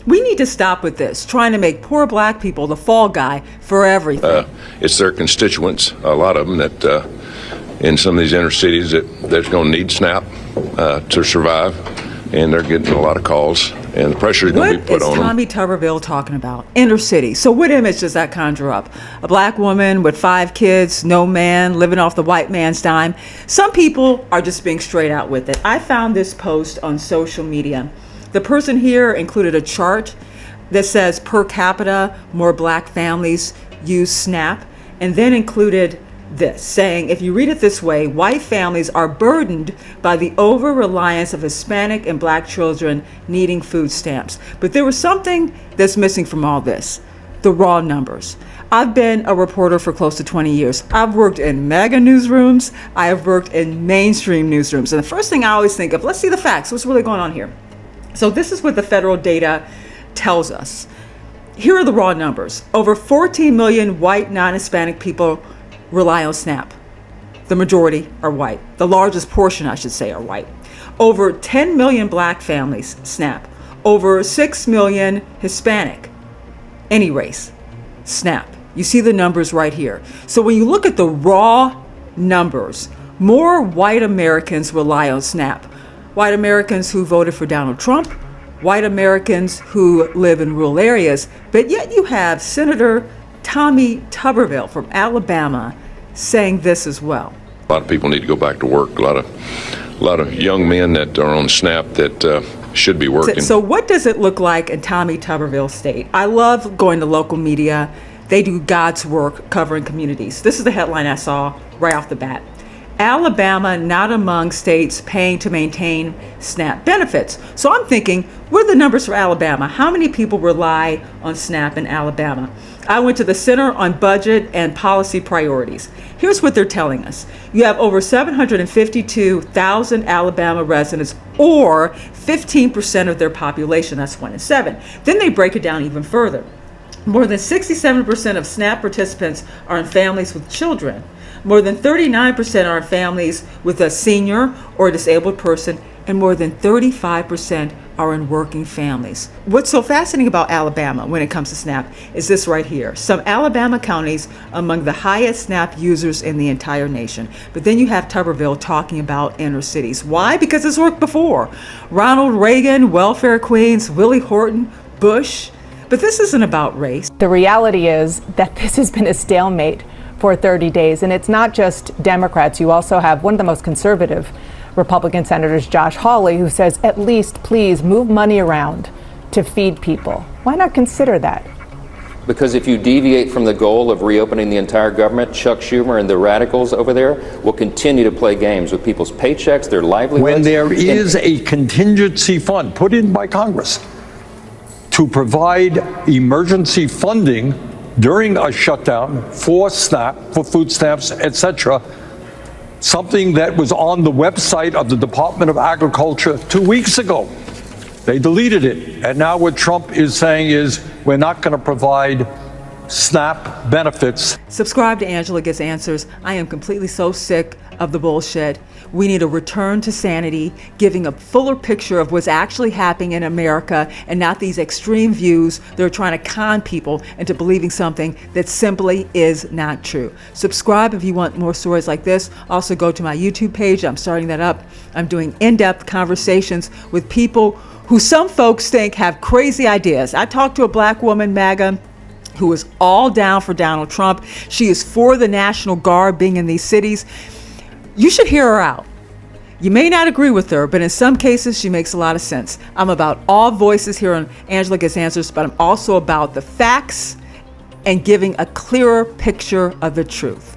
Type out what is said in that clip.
We need to stop with this, trying to make poor black people the fall guy for everything. It's their constituents, a lot of them, that in some of these inner cities that's going to need SNAP to survive, and they're getting a lot of calls, and the pressure is going to be put on them. What is Tommy Tuberville talking about? Inner city. So what image does that conjure up? A black woman with 5 kids, no man, living off the white man's dime. Some people are just being straight out with it. I found this post on social media. The person here included a chart that says per capita, more black families use SNAP, and then included this, saying, if you read it this way, white families are burdened by the over-reliance of Hispanic and black children needing food stamps. But there was something that's missing from all this, the raw numbers. I've been a reporter for close to 20 years. I've worked in MAGA newsrooms. I have worked in mainstream newsrooms. And the first thing I always think of, let's see the facts. What's really going on here? So this is what the federal data tells us. Here are the raw numbers. Over 14 million white non-Hispanic people rely on SNAP. The majority are white. The largest portion, I should say, are white. Over 10 million black families SNAP. Over 6 million Hispanic, any race, SNAP. You see the numbers right here. So when you look at the raw numbers, more white Americans rely on SNAP. White Americans who voted for Donald Trump, white Americans who live in rural areas, but yet you have Senator Tommy Tuberville from Alabama saying this as well. A lot of people need to go back to work. A lot of young men that are on SNAP that should be working. So what does it look like in Tommy Tuberville state? I love going to local media. They do God's work covering communities. This is the headline I saw right off the bat. Alabama not among states paying to maintain SNAP benefits. So I'm thinking, what are the numbers for Alabama? How many people rely on SNAP in Alabama? I went to the Center on Budget and Policy Priorities. Here's what they're telling us. You have over 752,000 Alabama residents, or 15% of their population. That's 1 in 7. Then they break it down even further. More than 67% of SNAP participants are in families with children. More than 39% are in families with a senior or disabled person, and more than 35% are in working families. What's so fascinating about Alabama when it comes to SNAP is this right here. Some Alabama counties among the highest SNAP users in the entire nation. But then you have Tuberville talking about inner cities. Why? Because it's worked before. Ronald Reagan, welfare queens, Willie Horton, Bush. But this isn't about race. The reality is that this has been a stalemate for 30 days. And it's not just Democrats. You also have one of the most conservative Republican senators, Josh Hawley, who says, at least please move money around to feed people. Why not consider that? Because if you deviate from the goal of reopening the entire government, Chuck Schumer and the radicals over there will continue to play games with people's paychecks, their livelihoods. When there is a contingency fund put in by Congress to provide emergency funding during a shutdown for SNAP, for food stamps, etc., something that was on the website of the Department of Agriculture 2 weeks ago. They deleted it. And now what Trump is saying is we're not going to provide SNAP benefits. Subscribe to Angela Gets Answers. I am completely so sick of the bullshit. We need a return to sanity, giving a fuller picture of what's actually happening in America and not these extreme views that are trying to con people into believing something that simply is not true. Subscribe if you want more stories like this. Also go to my YouTube page. I'm starting that up. I'm doing in-depth conversations with people who some folks think have crazy ideas. I talked to a black woman, MAGA, who is all down for Donald Trump. She is for the National Guard being in these cities. You should hear her out. You may not agree with her, but in some cases, she makes a lot of sense. I'm about all voices here on Angela Gets Answers, but I'm also about the facts and giving a clearer picture of the truth.